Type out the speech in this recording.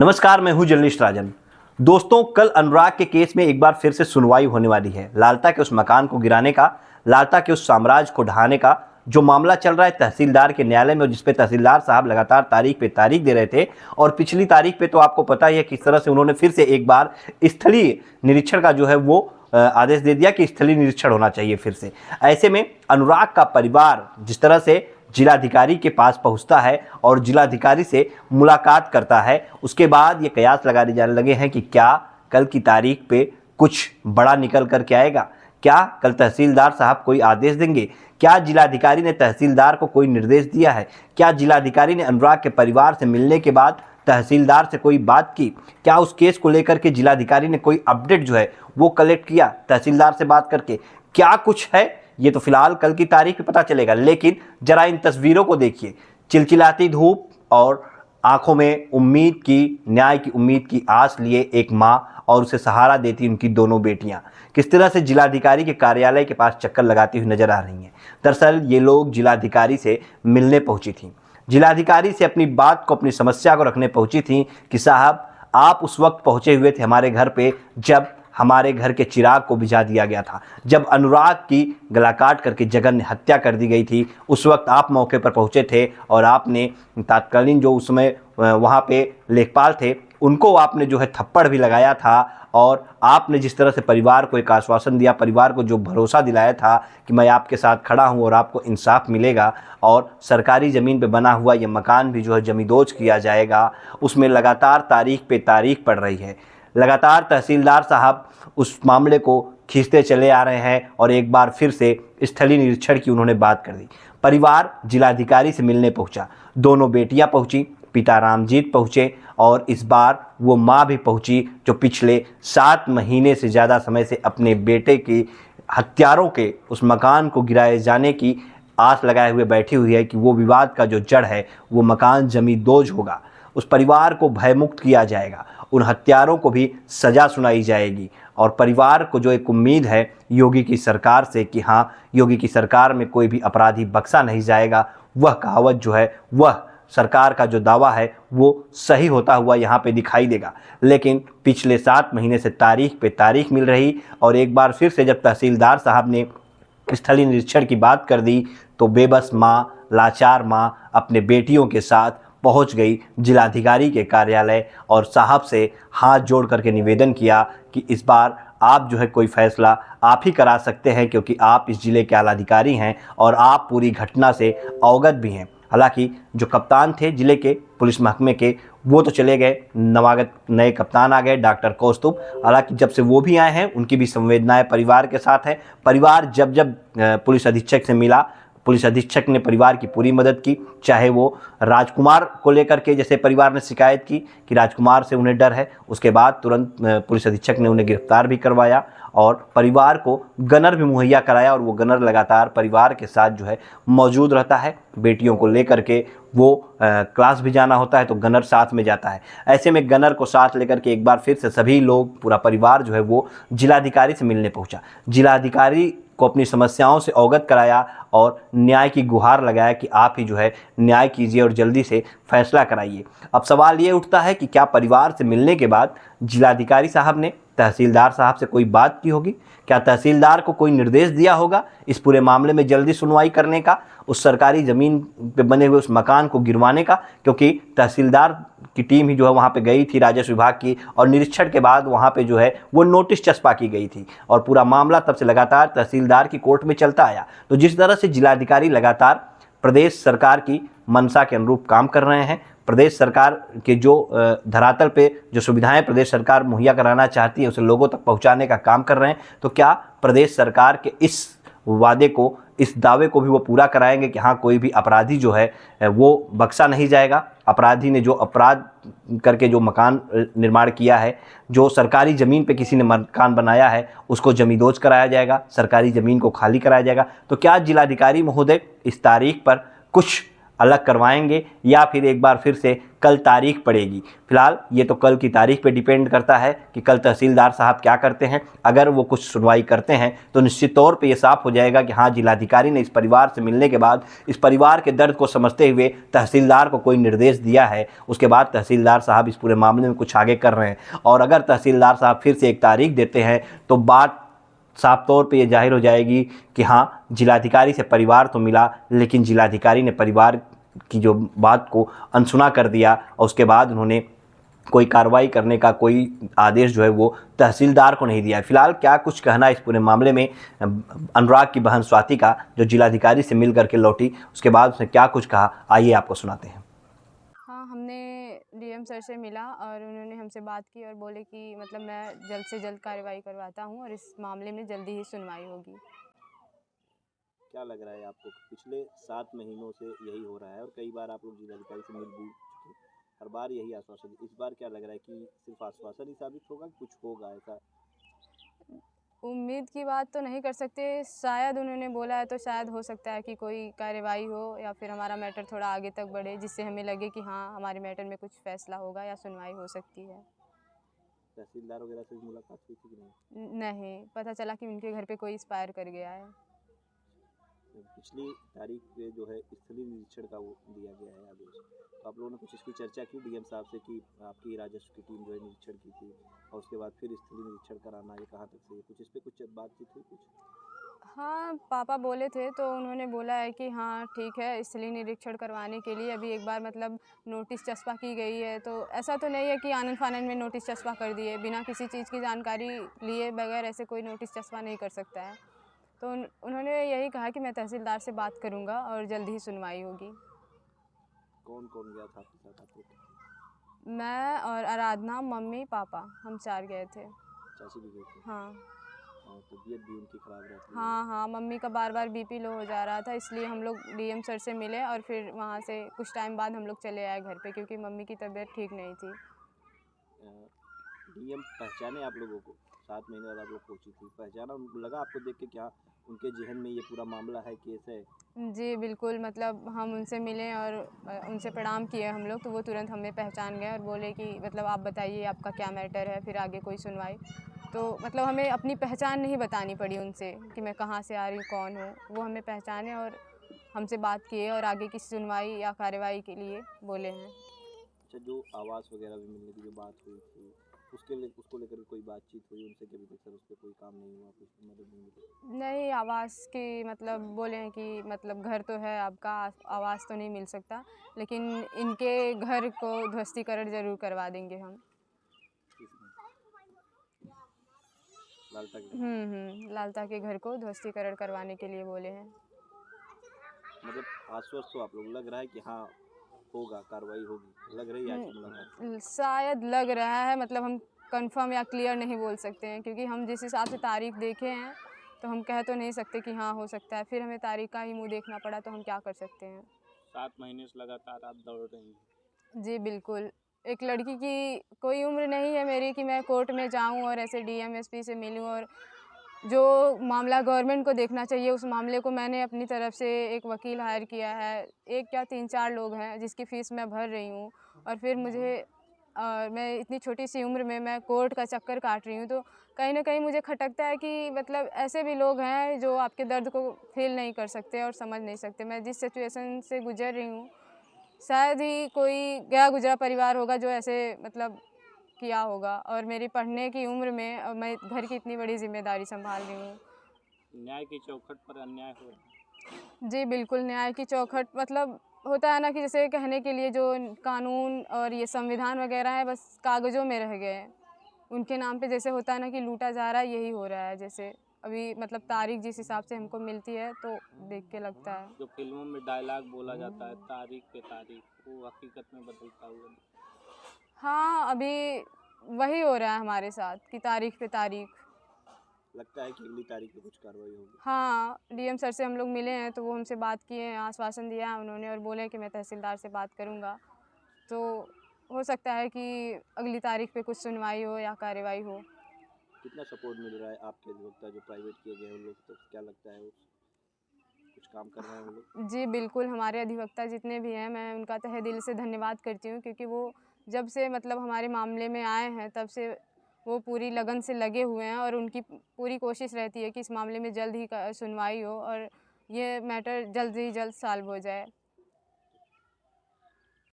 नमस्कार, मैं हूं जर्नलिस्ट राजन। दोस्तों, कल अनुराग के केस में एक बार फिर से सुनवाई होने वाली है। लालता के उस मकान को गिराने का, लालता के उस साम्राज्य को ढहाने का जो मामला चल रहा है तहसीलदार के न्यायालय में, और जिसपे तहसीलदार साहब लगातार तारीख पे तारीख दे रहे थे। और पिछली तारीख पे तो आपको पता ही है किस तरह से उन्होंने फिर से एक बार स्थलीय निरीक्षण का जो है वो आदेश दे दिया कि स्थलीय निरीक्षण होना चाहिए फिर से। ऐसे में अनुराग का परिवार जिस तरह से जिलाधिकारी के पास पहुंचता है और जिलाधिकारी से मुलाकात करता है, उसके बाद ये कयास लगाने जाने लगे हैं कि क्या कल की तारीख पे कुछ बड़ा निकल कर के आएगा। क्या कल तहसीलदार साहब कोई आदेश देंगे? क्या जिलाधिकारी ने तहसीलदार को कोई निर्देश दिया है? क्या जिलाधिकारी ने अनुराग के परिवार से मिलने के बाद तहसीलदार से कोई बात की? क्या उस केस को लेकर के जिलाधिकारी ने कोई अपडेट जो है वो कलेक्ट किया तहसीलदार से बात करके? क्या कुछ है ये तो फिलहाल कल की तारीख पे पता चलेगा। लेकिन जरा इन तस्वीरों को देखिए, चिलचिलाती धूप और आंखों में उम्मीद की, न्याय की उम्मीद की आस लिए एक माँ और उसे सहारा देती उनकी दोनों बेटियां किस तरह से जिलाधिकारी के कार्यालय के पास चक्कर लगाती हुई नजर आ रही हैं। दरअसल ये लोग जिलाधिकारी से मिलने पहुंची थी, जिलाधिकारी से अपनी बात को, अपनी समस्या को रखने पहुंची थी कि साहब आप उस वक्त पहुंचे हुए थे हमारे घर पे जब हमारे घर के चिराग को बुझा दिया गया था, जब अनुराग की गला काट करके जघन्य हत्या कर दी गई थी। उस वक्त आप मौके पर पहुंचे थे और आपने तत्कालीन जो उस समय वहाँ पे लेखपाल थे उनको आपने जो है थप्पड़ भी लगाया था। और आपने जिस तरह से परिवार को एक आश्वासन दिया, परिवार को जो भरोसा दिलाया था कि मैं आपके साथ खड़ा हूं और आपको इंसाफ मिलेगा और सरकारी ज़मीन पे बना हुआ ये मकान भी जो है जमींदोज किया जाएगा, उसमें लगातार तारीख पे तारीख पड़ रही है। लगातार तहसीलदार साहब उस मामले को खींचते चले आ रहे हैं और एक बार फिर से स्थलीय निरीक्षण की उन्होंने बात कर दी। परिवार जिलाधिकारी से मिलने पहुंचा, दोनों बेटियां पहुंची, पिता रामजीत पहुंचे और इस बार वो मां भी पहुंची जो पिछले 7 महीने से ज़्यादा समय से अपने बेटे की हत्यारों के उस मकान को गिराए जाने की आस लगाए हुए बैठी हुई है कि वो विवाद का जो जड़ है वो मकान जमींदोज होगा, उस परिवार को भयमुक्त किया जाएगा, उन हत्यारों को भी सज़ा सुनाई जाएगी। और परिवार को जो एक उम्मीद है योगी की सरकार से कि हाँ, योगी की सरकार में कोई भी अपराधी बख्शा नहीं जाएगा, वह कहावत जो है, वह सरकार का जो दावा है वो सही होता हुआ यहाँ पे दिखाई देगा। लेकिन पिछले 7 महीने से तारीख पे तारीख मिल रही और एक बार फिर से जब तहसीलदार साहब ने स्थलीय निरीक्षण की बात कर दी तो बेबस माँ, लाचार माँ अपने बेटियों के साथ पहुंच गई जिलाधिकारी के कार्यालय और साहब से हाथ जोड़ करके निवेदन किया कि इस बार आप जो है कोई फैसला आप ही करा सकते हैं, क्योंकि आप इस ज़िले के आलाधिकारी हैं और आप पूरी घटना से अवगत भी हैं। हालांकि जो कप्तान थे ज़िले के पुलिस महकमे के वो तो चले गए, नवागत नए कप्तान आ गए डॉक्टर कौस्तुभ। हालांकि जब से वो भी आए हैं उनकी भी संवेदनाएं परिवार के साथ है। परिवार जब जब पुलिस अधीक्षक से मिला, पुलिस अधीक्षक ने परिवार की पूरी मदद की, चाहे वो राजकुमार को लेकर के जैसे परिवार ने शिकायत की कि राजकुमार से उन्हें डर है, उसके बाद तुरंत पुलिस अधीक्षक ने उन्हें गिरफ्तार भी करवाया और परिवार को गनर भी मुहैया कराया और वो गनर लगातार परिवार के साथ जो है मौजूद रहता है। बेटियों को लेकर के वो क्लास भी जाना होता है तो गनर साथ में जाता है। ऐसे में गनर को साथ लेकर के एक बार फिर से सभी लोग, पूरा परिवार जो है वो जिलाधिकारी से मिलने पहुंचा। जिलाधिकारी को अपनी समस्याओं से अवगत कराया और न्याय की गुहार लगाया कि आप ही जो है न्याय कीजिए और जल्दी से फैसला कराइए। अब सवाल ये उठता है कि क्या परिवार से मिलने के बाद जिलाधिकारी साहब ने तहसीलदार साहब से कोई बात की होगी? क्या तहसीलदार को कोई निर्देश दिया होगा इस पूरे मामले में जल्दी सुनवाई करने का, उस सरकारी ज़मीन पे बने हुए उस मकान को गिरवाने का? क्योंकि तहसीलदार की टीम ही जो है वहाँ पे गई थी राजस्व विभाग की और निरीक्षण के बाद वहाँ पे जो है वो नोटिस चस्पा की गई थी और पूरा मामला तब से लगातार तहसीलदार की कोर्ट में चलता आया। तो जिस तरह से जिलाधिकारी लगातार प्रदेश सरकार की मंशा के अनुरूप काम कर रहे हैं, प्रदेश सरकार के जो धरातल पे जो सुविधाएं प्रदेश सरकार मुहैया कराना चाहती है उसे लोगों तक पहुंचाने का काम कर रहे हैं, तो क्या प्रदेश सरकार के इस वादे को, इस दावे को भी वो पूरा कराएंगे कि हाँ, कोई भी अपराधी जो है वो बख्शा नहीं जाएगा? अपराधी ने जो अपराध करके जो मकान निर्माण किया है, जो सरकारी ज़मीन पे किसी ने मकान बनाया है, उसको जमींदोज कराया जाएगा, सरकारी ज़मीन को खाली कराया जाएगा। तो क्या जिलाधिकारी महोदय इस तारीख पर कुछ अलग करवाएंगे या फिर एक बार फिर से कल तारीख पड़ेगी। फिलहाल ये तो कल की तारीख पे डिपेंड करता है कि कल तहसीलदार साहब क्या करते हैं। अगर वो कुछ सुनवाई करते हैं तो निश्चित तौर पे ये साफ हो जाएगा कि हाँ, जिलाधिकारी ने इस परिवार से मिलने के बाद इस परिवार के दर्द को समझते हुए तहसीलदार को कोई निर्देश दिया है। उसके बाद तहसीलदार साहब इस पूरे मामले में कुछ आगे कर रहे हैं और अगर तहसीलदार साहब फिर से एक तारीख देते हैं तो बात साफ तौर पे ये जाहिर हो जाएगी कि हाँ, जिलाधिकारी से परिवार तो मिला लेकिन जिलाधिकारी ने परिवार की जो बात को अनसुना कर दिया और उसके बाद उन्होंने कोई कार्रवाई करने का कोई आदेश जो है वो तहसीलदार को नहीं दिया। फिलहाल क्या कुछ कहना इस पूरे मामले में अनुराग की बहन स्वाति का, जो जिलाधिकारी से मिल करके लौटी, उसके बाद उसने क्या कुछ कहा, आइए आपको सुनाते हैं। हाँ, हमने डीएम सर से मिला और उन्होंने हमसे बात की और बोले कि मतलब मैं जल्द से जल्द कार्रवाई करवाता हूँ और इस मामले में जल्दी ही सुनवाई होगी। क्या लग रहा है आपको? पिछले 7 महीनों से यही हो रहा है और कई बार आप लोग जिलाधिकारी से मिल भी चुके, हर बार यही आश्वासन। इस बार क्या लग रहा है कि सिर्फ आश्वासन ही साबित होगा, कुछ होगा ऐसा? उम्मीद की बात तो नहीं कर सकते, शायद उन्होंने बोला है तो शायद हो सकता है कि कोई कार्रवाई हो या फिर हमारा मैटर थोड़ा आगे तक बढ़े जिससे हमें लगे कि हाँ, हमारे मैटर में कुछ फैसला होगा या सुनवाई हो सकती है। तहसीलदार वगैरह से मुलाकात हुई थी कि नहीं? नहीं, पता चला कि उनके घर पे कोई एक्सपायर कर गया है। पिछली तारीख पे जो है स्थलीय निरीक्षण का वो दिया गया है आदेश, तो आप लोगों ने कुछ इसकी चर्चा की डीएम साहब से कि आपकी राजस्व की टीम जो है निरीक्षण की थी और उसके बाद फिर स्थलीय निरीक्षण कराना, ये कहाँ तक सही है? कुछ इस पे कुछ बातचीत हुई कुछ? हाँ, पापा बोले थे तो उन्होंने बोला है कि हाँ ठीक है, स्थलीय निरीक्षण करवाने के लिए अभी एक बार मतलब नोटिस चस्पा की गई है। तो ऐसा तो नहीं है कि आनन-फानन में नोटिस चस्पा कर दिए, बिना किसी चीज़ की जानकारी लिए बगैर ऐसे कोई नोटिस चस्पा नहीं कर सकता है। तो उन्होंने यही कहा कि मैं तहसीलदार से बात करूँगा और जल्द ही सुनवाई होगी। कौन-कौन गया था आपके साथ आप लोग? मैं और आराधना, मम्मी, पापा हम 4 गए थे। चाची भी गई थी हाँ। और तबीयत भी उनकी खराब रहती है? हाँ, हाँ, मम्मी का बार-बार बीपी लो हो जा रहा था, इसलिए हम लोग डीएम सर से मिले और फिर वहाँ से कुछ टाइम बाद हम लोग चले आए घर पे क्योंकि मम्मी की तबीयत ठीक नहीं थी। डीएम पहचाने आप लोगों को? 7 महीने बाद आप लोग पहुंची थी, पहचाना? उनको लगा आपको देख के क्या उनके जहन में ये पूरा मामला है, केस है? जी, बिल्कुल मतलब हम उनसे मिले और उनसे प्रणाम किए हम लोग, तो वो तुरंत हमें पहचान गए और बोले कि मतलब आप बताइए आपका क्या मैटर है, फिर आगे कोई सुनवाई। तो मतलब हमें अपनी पहचान नहीं बतानी पड़ी उनसे कि मैं कहाँ से आ रही हूँ, कौन हूँ। वो हमें पहचाने और हमसे बात किए और आगे की सुनवाई या कार्रवाई के लिए बोले हैं। अच्छा, जो आवास वगैरह भी मिलने की जो बात हुई थी, उसको लेकर कोई बातचीत हुई उनसे कि अभी तक सर उस पर कोई काम नहीं हुआ, कुछ मदद नहीं मिली? नहीं, आवास की मतलब बोले हैं कि मतलब घर तो है आपका, आवास तो नहीं मिल सकता, लेकिन इनके घर को ध्वस्तीकरण ज़रूर करवा देंगे हम। लालता के? लालता के घर को ध्वस्तीकरण करवाने के लिए बोले हैं। मतलब आश्वस्त हो आप लोग? लग रहा है कि हाँ, होगा, कार्रवाई होगी, लग रही है आज की मुलाकात? शायद लग रहा है, मतलब हम कंफर्म या क्लियर नहीं बोल सकते हैं क्योंकि हम जिस हिसाब से तारीख देखे हैं तो हम कह तो नहीं सकते कि हाँ हो सकता है, फिर हमें तारीख का ही मुंह देखना पड़ा तो हम क्या कर सकते हैं। 7 महीने से लगातार आप दौड़ रही हैं। जी बिल्कुल, एक लड़की की कोई उम्र नहीं है मेरी कि मैं कोर्ट में जाऊं और ऐसे डीएम एसपी से मिलूं, और जो मामला गवर्नमेंट को देखना चाहिए उस मामले को मैंने अपनी तरफ से एक वकील हायर किया है, एक क्या 3-4 लोग हैं जिसकी फ़ीस मैं भर रही हूँ, और फिर मुझे मैं इतनी छोटी सी उम्र में मैं कोर्ट का चक्कर काट रही हूँ, तो कहीं न कहीं मुझे खटकता है कि मतलब ऐसे भी लोग हैं जो आपके दर्द को फ़ील नहीं कर सकते और समझ नहीं सकते। मैं जिस सिचुएशन से गुज़र रही हूँ, शायद ही कोई गया गुज़रा परिवार होगा जो ऐसे मतलब किया होगा, और मेरी पढ़ने की उम्र में मैं घर की इतनी बड़ी ज़िम्मेदारी संभाल रही हूँ। न्याय की चौखट पर अन्याय हो रहा है। जी बिल्कुल, न्याय की चौखट मतलब होता है ना कि जैसे कहने के लिए जो कानून और ये संविधान वगैरह है बस कागज़ों में रह गए हैं। उनके नाम पे जैसे होता है ना कि लूटा जा रहा है, यही हो रहा है। जैसे अभी मतलब तारीख जिस हिसाब से हमको मिलती है तो देख के लगता है। जो फिल्मों में डायलॉग बोला जाता है, तारीख पे तारीख, वो हकीकत में बदलता हुआ हाँ, अभी वही हो रहा है हमारे साथ कि तारीख पे तारीख। लगता है कि अगली तारीख में कुछ कार्रवाई होगी। हाँ, डीएम सर से हम लोग मिले हैं तो वो हमसे बात किए हैं, आश्वासन दिया है उन्होंने और बोले हैं कि मैं तहसीलदार से बात करूँगा। तो हो सकता है कि अगली तारीख पे कुछ सुनवाई हो या कार्रवाई हो। कितना सपोर्ट मिल रहा है आपके अधिवक्ता जो प्राइवेट किए गए हैं उन लोग, तो क्या लगता है कुछ काम कर रहे हैं वो लोग? जी बिल्कुल, हमारे अधिवक्ता जितने भी हैं, मैं उनका तहे दिल से धन्यवाद करती हूँ, क्योंकि वो जब से मतलब हमारे मामले में आए हैं, तब से वो पूरी लगन से लगे हुए हैं और उनकी पूरी कोशिश रहती है कि इस मामले में जल्द ही सुनवाई हो और ये मैटर जल्द ही जल्द सॉल्व हो जाए।